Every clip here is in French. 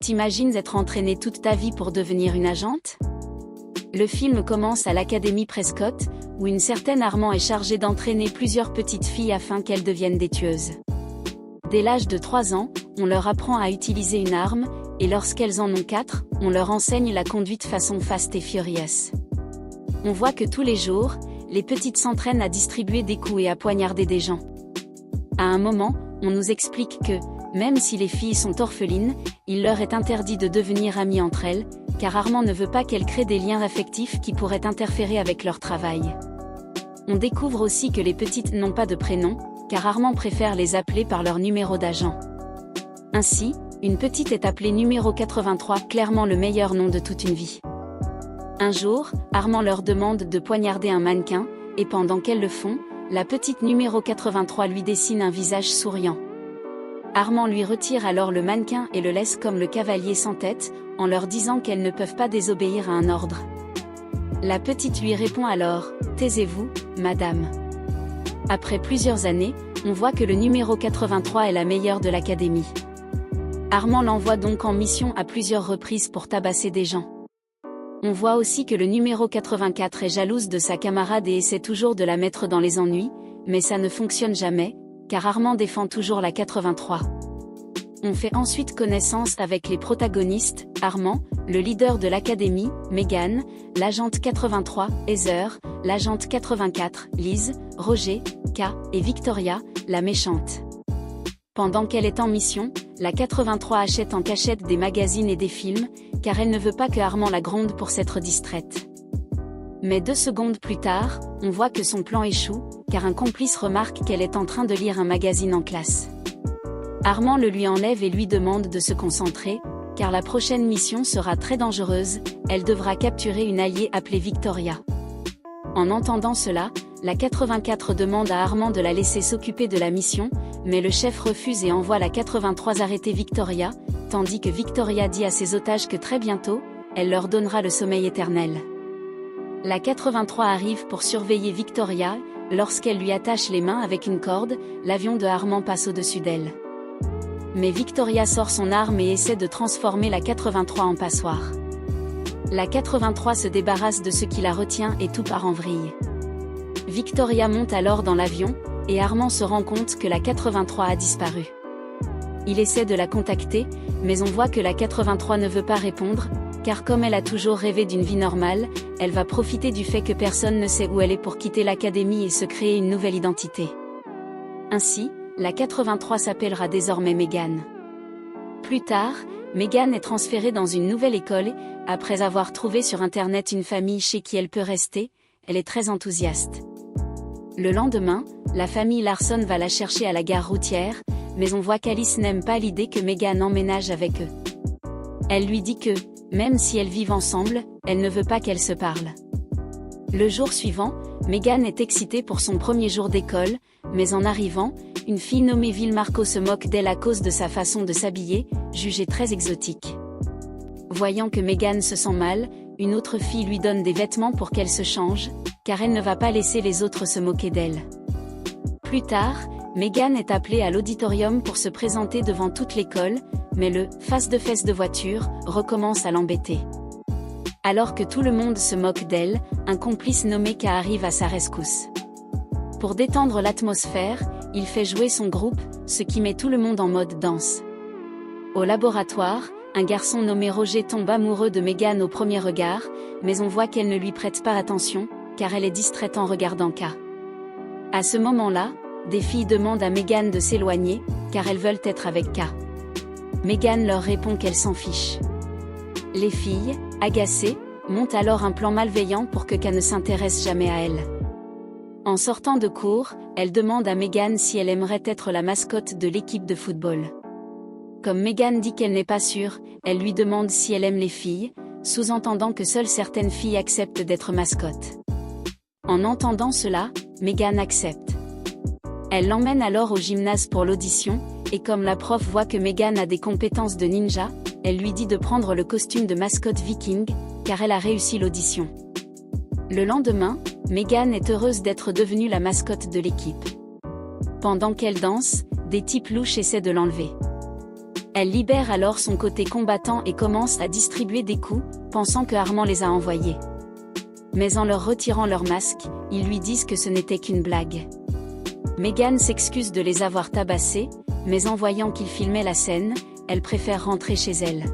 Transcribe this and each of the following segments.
T'imagines être entraînée toute ta vie pour devenir une agente? Le film commence à l'Académie Prescott, où une certaine Armand est chargée d'entraîner plusieurs petites filles afin qu'elles deviennent des tueuses. Dès l'âge de 3 ans, on leur apprend à utiliser une arme, et lorsqu'elles en ont 4, on leur enseigne la conduite façon Fast et Furious. On voit que tous les jours, les petites s'entraînent à distribuer des coups et à poignarder des gens. À un moment, on nous explique que, même si les filles sont orphelines, il leur est interdit de devenir amies entre elles, car Armand ne veut pas qu'elles créent des liens affectifs qui pourraient interférer avec leur travail. On découvre aussi que les petites n'ont pas de prénom, car Armand préfère les appeler par leur numéro d'agent. Ainsi, une petite est appelée numéro 83, clairement le meilleur nom de toute une vie. Un jour, Armand leur demande de poignarder un mannequin, et pendant qu'elles le font, la petite numéro 83 lui dessine un visage souriant. Armand lui retire alors le mannequin et le laisse comme le cavalier sans tête, en leur disant qu'elles ne peuvent pas désobéir à un ordre. La petite lui répond alors « Taisez-vous, madame ». Après plusieurs années, on voit que le numéro 83 est la meilleure de l'académie. Armand l'envoie donc en mission à plusieurs reprises pour tabasser des gens. On voit aussi que le numéro 84 est jalouse de sa camarade et essaie toujours de la mettre dans les ennuis, mais ça ne fonctionne jamais, car Armand défend toujours la 83. On fait ensuite connaissance avec les protagonistes, Armand, le leader de l'académie, Megan, l'agente 83, Heather, l'agente 84, Liz, Roger, K, et Victoria, la méchante. Pendant qu'elle est en mission, la 83 achète en cachette des magazines et des films, car elle ne veut pas que Armand la gronde pour s'être distraite. Mais 2 secondes plus tard, on voit que son plan échoue, car un complice remarque qu'elle est en train de lire un magazine en classe. Armand le lui enlève et lui demande de se concentrer, car la prochaine mission sera très dangereuse, elle devra capturer une alliée appelée Victoria. En entendant cela, la 84 demande à Armand de la laisser s'occuper de la mission, mais le chef refuse et envoie la 83 arrêter Victoria, tandis que Victoria dit à ses otages que très bientôt, elle leur donnera le sommeil éternel. La 83 arrive pour surveiller Victoria, lorsqu'elle lui attache les mains avec une corde, l'avion de Armand passe au-dessus d'elle. Mais Victoria sort son arme et essaie de transformer la 83 en passoire. La 83 se débarrasse de ce qui la retient et tout part en vrille. Victoria monte alors dans l'avion, et Armand se rend compte que la 83 a disparu. Il essaie de la contacter, mais on voit que la 83 ne veut pas répondre, car comme elle a toujours rêvé d'une vie normale, elle va profiter du fait que personne ne sait où elle est pour quitter l'académie et se créer une nouvelle identité. Ainsi, la 83 s'appellera désormais Megan. Plus tard, Megan est transférée dans une nouvelle école, et, après avoir trouvé sur internet une famille chez qui elle peut rester, elle est très enthousiaste. Le lendemain, la famille Larson va la chercher à la gare routière, mais on voit qu'Alice n'aime pas l'idée que Megan emménage avec eux. Elle lui dit que, même si elles vivent ensemble, elle ne veut pas qu'elles se parlent. Le jour suivant, Megan est excitée pour son premier jour d'école, mais en arrivant, une fille nommée Vil Marco se moque d'elle à cause de sa façon de s'habiller, jugée très exotique. Voyant que Megan se sent mal, une autre fille lui donne des vêtements pour qu'elle se change, car elle ne va pas laisser les autres se moquer d'elle. Plus tard, Megan est appelée à l'auditorium pour se présenter devant toute l'école, mais le « face-de-fesse de voiture » recommence à l'embêter. Alors que tout le monde se moque d'elle, un complice nommé K arrive à sa rescousse. Pour détendre l'atmosphère, il fait jouer son groupe, ce qui met tout le monde en mode danse. Au laboratoire, un garçon nommé Roger tombe amoureux de Megan au premier regard, mais on voit qu'elle ne lui prête pas attention, car elle est distraite en regardant K. À ce moment-là, des filles demandent à Megan de s'éloigner, car elles veulent être avec K. Megan leur répond qu'elle s'en fiche. Les filles, agacées, montent alors un plan malveillant pour que K ne s'intéresse jamais à elle. En sortant de cours, elle demande à Megan si elle aimerait être la mascotte de l'équipe de football. Comme Megan dit qu'elle n'est pas sûre, elle lui demande si elle aime les filles, sous-entendant que seules certaines filles acceptent d'être mascotte. En entendant cela, Megan accepte. Elle l'emmène alors au gymnase pour l'audition, et comme la prof voit que Megan a des compétences de ninja, elle lui dit de prendre le costume de mascotte viking, car elle a réussi l'audition. Le lendemain, Megan est heureuse d'être devenue la mascotte de l'équipe. Pendant qu'elle danse, des types louches essaient de l'enlever. Elle libère alors son côté combattant et commence à distribuer des coups, pensant que Armand les a envoyés. Mais en leur retirant leur masque, ils lui disent que ce n'était qu'une blague. Megan s'excuse de les avoir tabassés, mais en voyant qu'ils filmaient la scène, elle préfère rentrer chez elle.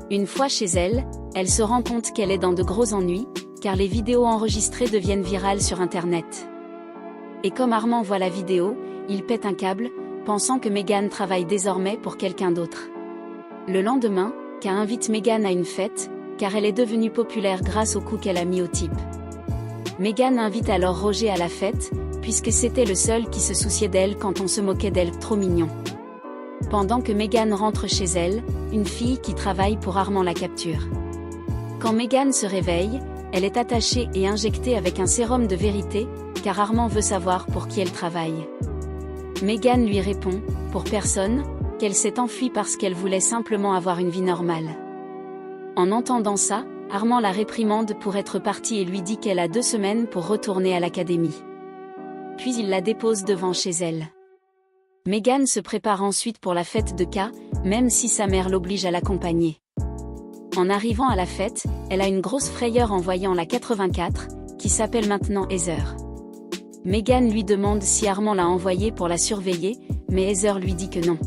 Une fois chez elle, elle se rend compte qu'elle est dans de gros ennuis, car les vidéos enregistrées deviennent virales sur Internet. Et comme Armand voit la vidéo, il pète un câble, pensant que Megan travaille désormais pour quelqu'un d'autre. Le lendemain, K invite Megan à une fête, car elle est devenue populaire grâce au coup qu'elle a mis au type. Megan invite alors Roger à la fête, puisque c'était le seul qui se souciait d'elle quand on se moquait d'elle trop mignon. Pendant que Megan rentre chez elle, une fille qui travaille pour Armand la capture. Quand Megan se réveille, elle est attachée et injectée avec un sérum de vérité, car Armand veut savoir pour qui elle travaille. Megan lui répond, pour personne, qu'elle s'est enfuie parce qu'elle voulait simplement avoir une vie normale. En entendant ça, Armand la réprimande pour être partie et lui dit qu'elle a 2 semaines pour retourner à l'académie. Puis il la dépose devant chez elle. Megan se prépare ensuite pour la fête de K, même si sa mère l'oblige à l'accompagner. En arrivant à la fête, elle a une grosse frayeur en voyant la 84, qui s'appelle maintenant Heather. Megan lui demande si Armand l'a envoyée pour la surveiller, mais Heather lui dit que non.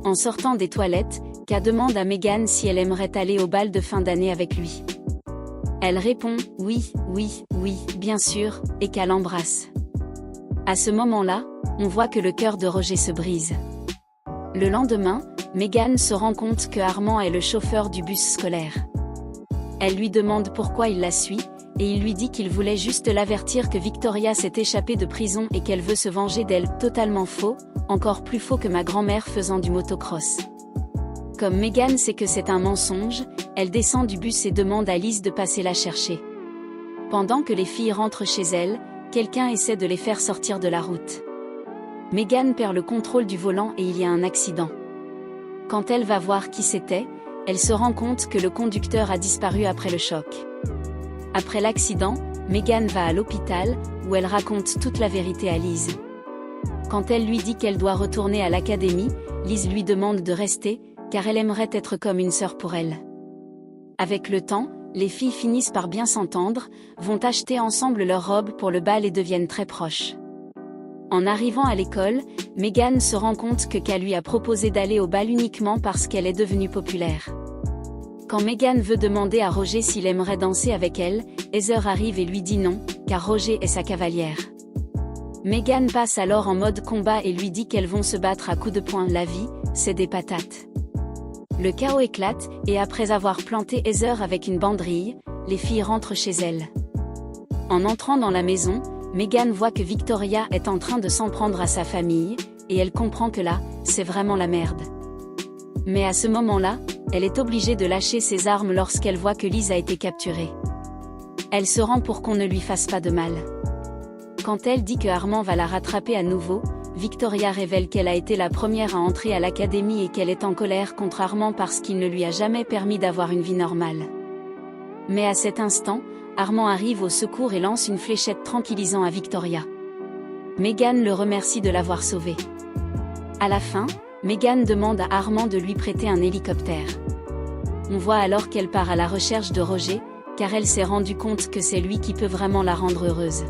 En sortant des toilettes, K demande à Megan si elle aimerait aller au bal de fin d'année avec lui. Elle répond « oui, oui, oui, bien sûr », et K l'embrasse. À ce moment-là, on voit que le cœur de Roger se brise. Le lendemain, Megan se rend compte que Armand est le chauffeur du bus scolaire. Elle lui demande pourquoi il la suit, et il lui dit qu'il voulait juste l'avertir que Victoria s'est échappée de prison et qu'elle veut se venger d'elle. Totalement faux, encore plus faux que ma grand-mère faisant du motocross. Comme Megan sait que c'est un mensonge, elle descend du bus et demande à Liz de passer la chercher. Pendant que les filles rentrent chez elles, quelqu'un essaie de les faire sortir de la route. Megan perd le contrôle du volant et il y a un accident. Quand elle va voir qui c'était, elle se rend compte que le conducteur a disparu après le choc. Après l'accident, Megan va à l'hôpital, où elle raconte toute la vérité à Liz. Quand elle lui dit qu'elle doit retourner à l'académie, Liz lui demande de rester, car elle aimerait être comme une sœur pour elle. Avec le temps, les filles finissent par bien s'entendre, vont acheter ensemble leurs robes pour le bal et deviennent très proches. En arrivant à l'école, Megan se rend compte que K lui a proposé d'aller au bal uniquement parce qu'elle est devenue populaire. Quand Megan veut demander à Roger s'il aimerait danser avec elle, Heather arrive et lui dit non, car Roger est sa cavalière. Megan passe alors en mode combat et lui dit qu'elles vont se battre à coups de poing. La vie, c'est des patates. Le chaos éclate, et après avoir planté Heather avec une banderille, les filles rentrent chez elles. En entrant dans la maison, Megan voit que Victoria est en train de s'en prendre à sa famille, et elle comprend que là, c'est vraiment la merde. Mais à ce moment-là, elle est obligée de lâcher ses armes lorsqu'elle voit que Liz a été capturée. Elle se rend pour qu'on ne lui fasse pas de mal. Quand elle dit que Armand va la rattraper à nouveau, Victoria révèle qu'elle a été la première à entrer à l'académie et qu'elle est en colère contre Armand parce qu'il ne lui a jamais permis d'avoir une vie normale. Mais à cet instant, Armand arrive au secours et lance une fléchette tranquillisant à Victoria. Megan le remercie de l'avoir sauvée. À la fin, Megan demande à Armand de lui prêter un hélicoptère. On voit alors qu'elle part à la recherche de Roger, car elle s'est rendue compte que c'est lui qui peut vraiment la rendre heureuse.